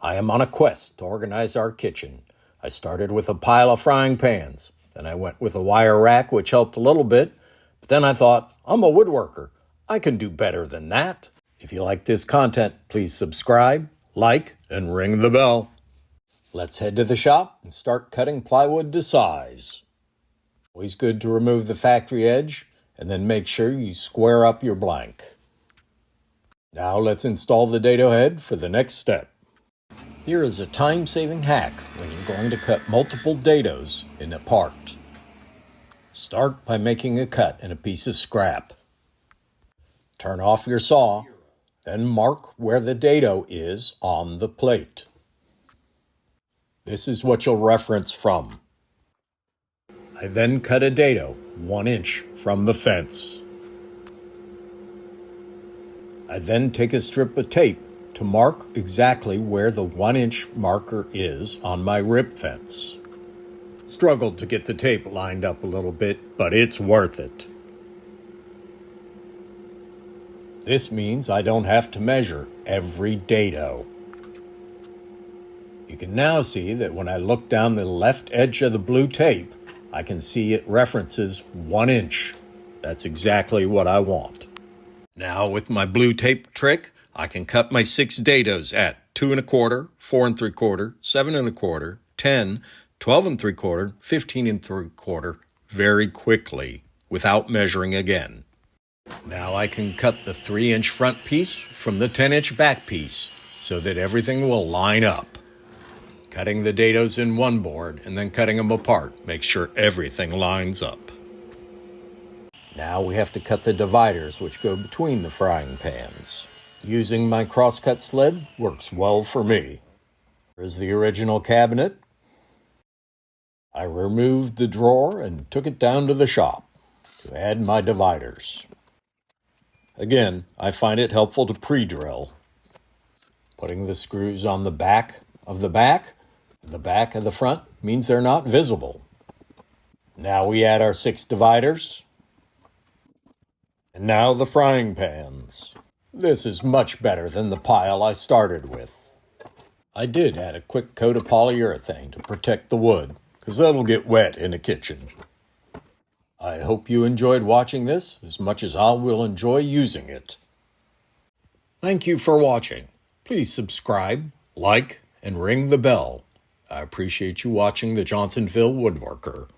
I am on a quest to organize our kitchen. I started with a pile of frying pans. Then I went with a wire rack, which helped a little bit. But then I thought, I'm a woodworker. I can do better than that. If you like this content, please subscribe, like, and ring the bell. Let's head to the shop and start cutting plywood to size. Always good to remove the factory edge and then make sure you square up your blank. Now let's install the dado head for the next step. Here is a time-saving hack when you're going to cut multiple dados in a part. Start by making a cut in a piece of scrap. Turn off your saw, then mark where the dado is on the plate. This is what you'll reference from. I then cut a dado 1 inch from the fence. I then take a strip of tape to mark exactly where the 1 inch marker is on my rib fence. Struggled to get the tape lined up a little bit, but it's worth it. This means I don't have to measure every dado. You can now see that when I look down the left edge of the blue tape, I can see it references 1 inch. That's exactly what I want. Now with my blue tape trick, I can cut my 6 dados at 2 1/4, 4 3/4, 7 1/4, 10, 12 3/4, 15 3/4 very quickly without measuring again. Now I can cut the 3 inch front piece from the 10 inch back piece so that everything will line up. Cutting the dados in one board and then cutting them apart makes sure everything lines up. Now we have to cut the dividers which go between the frying pans. Using my crosscut sled works well for me. Here's the original cabinet. I removed the drawer and took it down to the shop to add my dividers. Again, I find it helpful to pre-drill. Putting the screws on the back of the back of the front means they're not visible. Now we add our 6 dividers. And now the frying pans. This is much better than the pile I started with. I did add a quick coat of polyurethane to protect the wood, because that'll get wet in a kitchen. I hope you enjoyed watching this as much as I will enjoy using it. Thank you for watching. Please subscribe, like, and ring the bell. I appreciate you watching the Johnsonville Woodworker.